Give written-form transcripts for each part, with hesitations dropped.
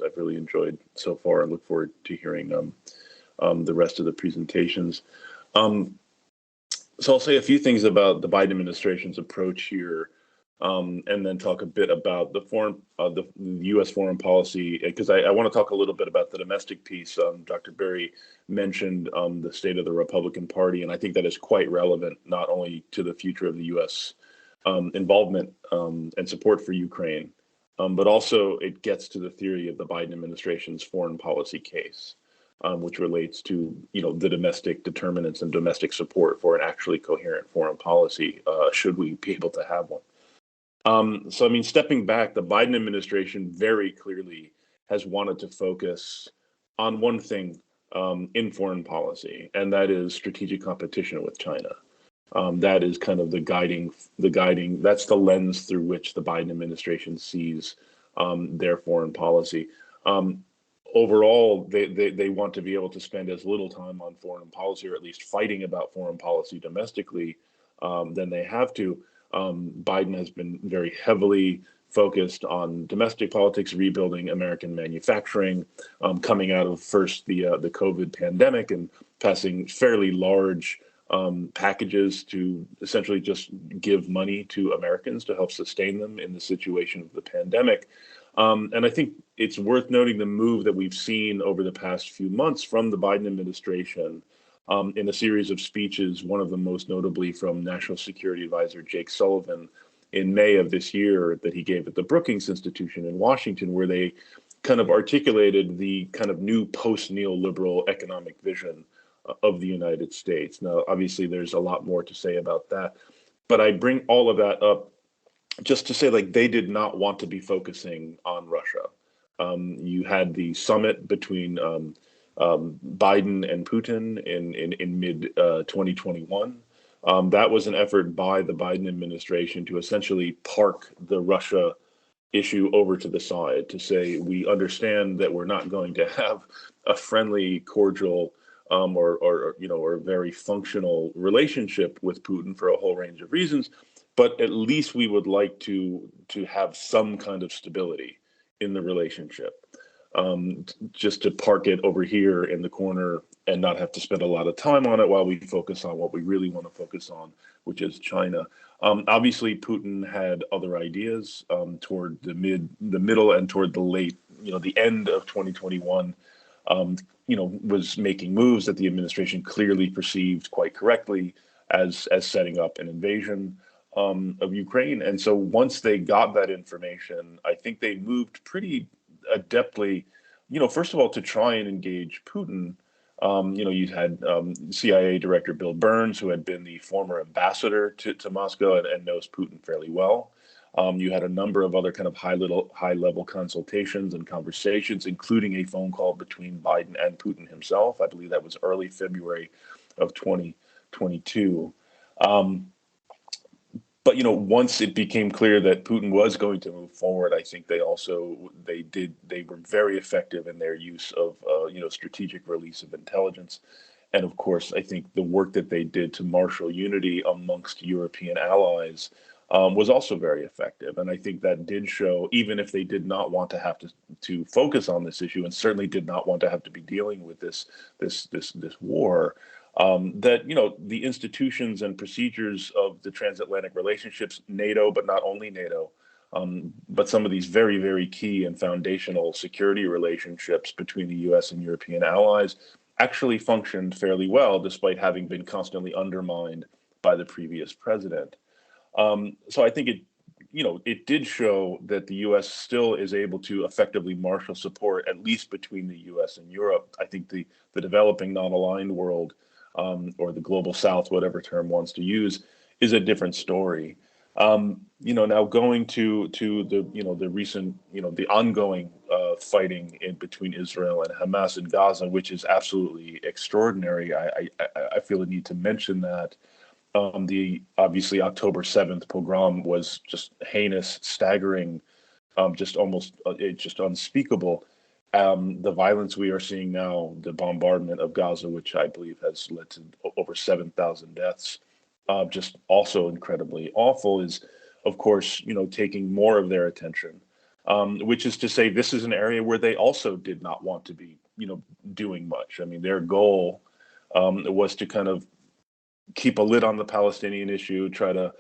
I've really enjoyed so far and look forward to hearing the rest of the presentations. Um, so I'll say a few things about the Biden administration's approach here, and then talk a bit about the U.S. foreign policy, because I want to talk a little bit about the domestic piece. Dr. Berry mentioned the state of the Republican Party, and I think that is quite relevant not only to the future of the U.S. Involvement and support for Ukraine, but also it gets to the theory of the Biden administration's foreign policy case, which relates to the domestic determinants and domestic support for an actually coherent foreign policy, should we be able to have one. So I mean, stepping back, the Biden administration very clearly has wanted to focus on one thing in foreign policy, and that is strategic competition with China. That is kind of the guiding, that's the lens through which the Biden administration sees their foreign policy. Overall, they want to be able to spend as little time on foreign policy, or at least fighting about foreign policy domestically, than they have to. Biden has been very heavily focused on domestic politics, rebuilding American manufacturing, coming out of first the COVID pandemic and passing fairly large packages to essentially just give money to Americans to help sustain them in the situation of the pandemic. And I think it's worth noting the move that we've seen over the past few months from the Biden administration in a series of speeches, one of them most notably from National Security Advisor Jake Sullivan in May of this year that he gave at the Brookings Institution in Washington, where they kind of articulated the kind of new post-neoliberal economic vision of the United States. Now, obviously, there's a lot more to say about that, but I bring all of that up just to say, like, they did not want to be focusing on Russia. You had the summit between Biden and Putin in mid 2021. That was an effort by the Biden administration to essentially park the Russia issue over to the side, to say we understand that we're not going to have a friendly, cordial, or very functional relationship with Putin for a whole range of reasons, but at least we would like to have some kind of stability in the relationship. Just to park it over here in the corner and not have to spend a lot of time on it while we focus on what we really want to focus on, which is China. Obviously, Putin had other ideas toward the middle and toward the late, the end of 2021. Was making moves that the administration clearly perceived quite correctly as setting up an invasion of Ukraine. And so once they got that information, I think they moved pretty adeptly, first of all, to try and engage Putin. You had CIA Director Bill Burns, who had been the former ambassador to Moscow and knows Putin fairly well. You had a number of other kind of high-level consultations and conversations, including a phone call between Biden and Putin himself. I believe that was early February of 2022. But once it became clear that Putin was going to move forward, I think they were very effective in their use of strategic release of intelligence, and of course I think the work that they did to marshal unity amongst European allies was also very effective. And I think that did show, even if they did not want to have to focus on this issue, and certainly did not want to have to be dealing with this war. That the institutions and procedures of the transatlantic relationships, NATO, but not only NATO, but some of these very, very key and foundational security relationships between the U.S. and European allies actually functioned fairly well, despite having been constantly undermined by the previous president. So I think it did show that the U.S. still is able to effectively marshal support, at least between the U.S. and Europe. I think the developing non-aligned world, or the global South, whatever term wants to use, is a different story. Now going to the recent, the ongoing fighting in between Israel and Hamas in Gaza, which is absolutely extraordinary. I feel the need to mention that. The obviously October 7th pogrom was just heinous, staggering, just unspeakable. The violence we are seeing now, the bombardment of Gaza, which I believe has led to over 7,000 deaths, just also incredibly awful, is, of course, taking more of their attention. which is to say this is an area where they also did not want to be, doing much. I mean, their goal was to kind of keep a lid on the Palestinian issue, try to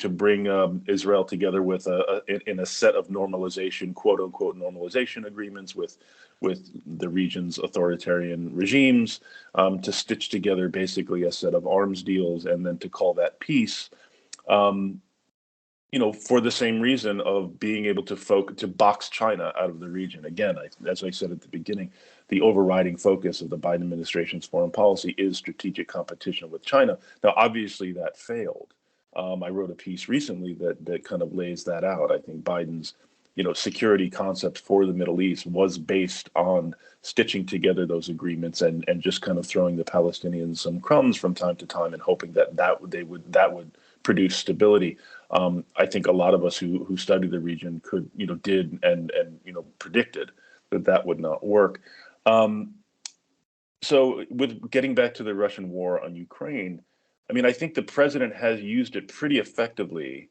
bring Israel together with in a set of normalization, quote unquote normalization agreements with the region's authoritarian regimes, to stitch together basically a set of arms deals and then to call that peace. Um, for the same reason of being able to box China out of the region. Again, as I said at the beginning, the overriding focus of the Biden administration's foreign policy is strategic competition with China. Now, obviously, that failed. I wrote a piece recently that kind of lays that out. I think Biden's security concept for the Middle East was based on stitching together those agreements and just kind of throwing the Palestinians some crumbs from time to time and hoping that would produce stability. I think a lot of us who study the region did and predicted that would not work. Um, so with getting back to the Russian war on Ukraine, I mean, I think the president has used it pretty effectively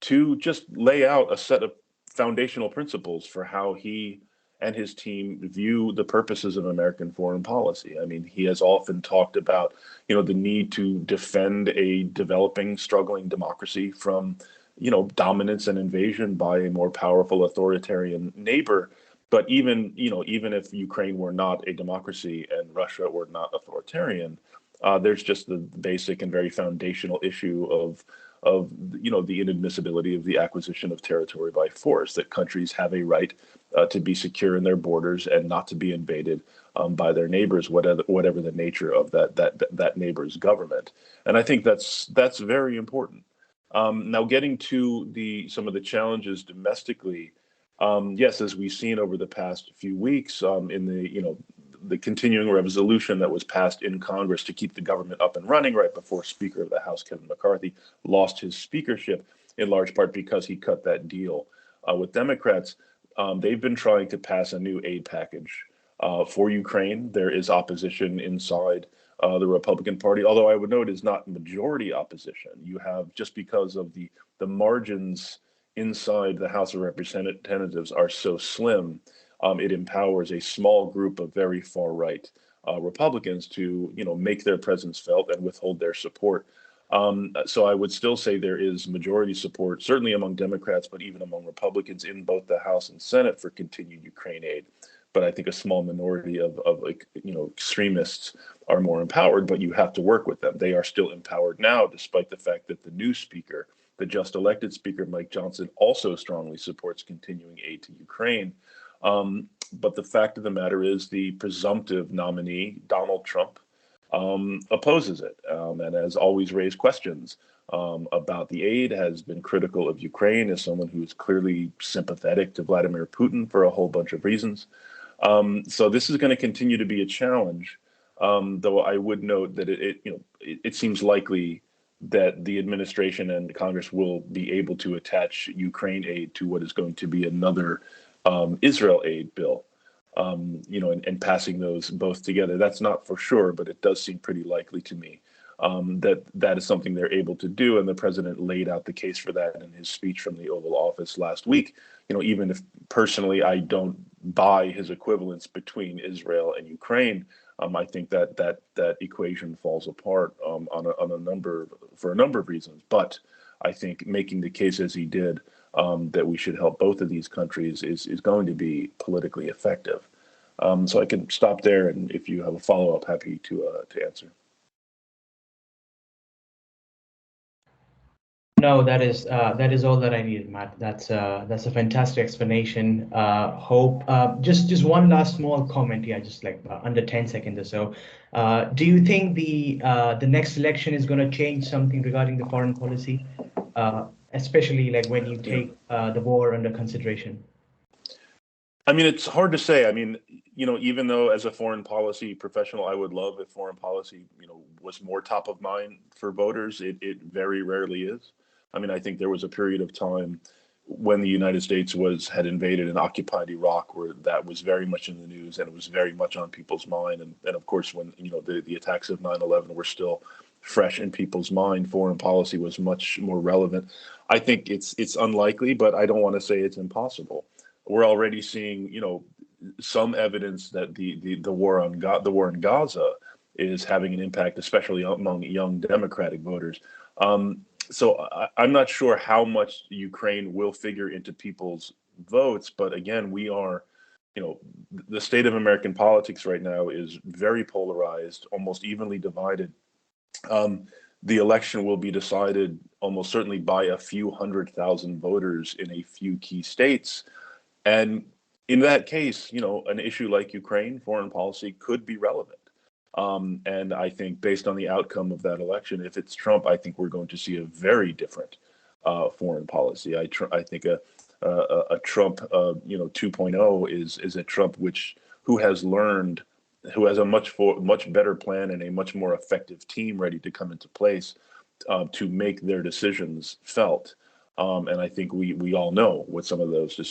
to just lay out a set of foundational principles for how he and his team view the purposes of American foreign policy. I mean, he has often talked about, the need to defend a developing, struggling democracy from, dominance and invasion by a more powerful authoritarian neighbor. But even if Ukraine were not a democracy and Russia were not authoritarian, there's just the basic and very foundational issue of the inadmissibility of the acquisition of territory by force, that countries have a right to be secure in their borders and not to be invaded by their neighbors, whatever the nature of that neighbor's government. And I think that's very important. Now, getting to some of the challenges domestically, yes, as we've seen over the past few weeks, in the continuing resolution that was passed in Congress to keep the government up and running right before Speaker of the House Kevin McCarthy lost his speakership, in large part because he cut that deal with Democrats. They've been trying to pass a new aid package for Ukraine. There is opposition inside the Republican Party, although I would note is not majority opposition. You have, just because of the margins inside the House of Representatives are so slim, it empowers a small group of very far right Republicans to make their presence felt and withhold their support. So I would still say there is majority support, certainly among Democrats, but even among Republicans in both the House and Senate for continued Ukraine aid. But I think a small minority of extremists are more empowered, but you have to work with them. They are still empowered now, despite the fact that the new speaker, the just elected speaker, Mike Johnson, also strongly supports continuing aid to Ukraine. But the fact of the matter is the presumptive nominee, Donald Trump, opposes it, and has always raised questions about the aid, has been critical of Ukraine as someone who is clearly sympathetic to Vladimir Putin for a whole bunch of reasons. So this is going to continue to be a challenge, though I would note that it seems likely that the administration and Congress will be able to attach Ukraine aid to what is going to be another Israel aid bill, and passing those both together. That's not for sure, but it does seem pretty likely to me that is something they're able to do. And the president laid out the case for that in his speech from the Oval Office last week. Even if personally I don't buy his equivalence between Israel and Ukraine, I think that equation falls apart on a number of reasons. But I think making the case as he did, that we should help both of these countries is going to be politically effective. So I can stop there, and if you have a follow up, happy to answer. No, that is all that I needed, Matt. That's a fantastic explanation. Hope just one last small comment here, just like under 10 seconds or so. Do you think the next election is going to change something regarding the foreign policy, especially like when you Yeah. take the war under consideration? I mean, it's hard to say. I mean, even though as a foreign policy professional, I would love if foreign policy, was more top of mind for voters, it very rarely is. I mean, I think there was a period of time when the United States had invaded and occupied Iraq, where that was very much in the news and it was very much on people's mind. And of course, when the attacks of 9/11 were still fresh in people's mind, foreign policy was much more relevant. I think it's unlikely, but I don't want to say it's impossible. We're already seeing, some evidence that the war in Gaza is having an impact, especially among young Democratic voters. So I'm not sure how much Ukraine will figure into people's votes, but again, the state of American politics right now is very polarized, almost evenly divided. The election will be decided almost certainly by a few 100,000 voters in a few key states. And in that case, an issue like Ukraine, foreign policy could be relevant. And I think based on the outcome of that election, if it's Trump, I think we're going to see a very different foreign policy. I think a Trump, 2.0 is a Trump who has learned, who has a much better plan and a much more effective team ready to come into place to make their decisions felt. And I think we all know what some of those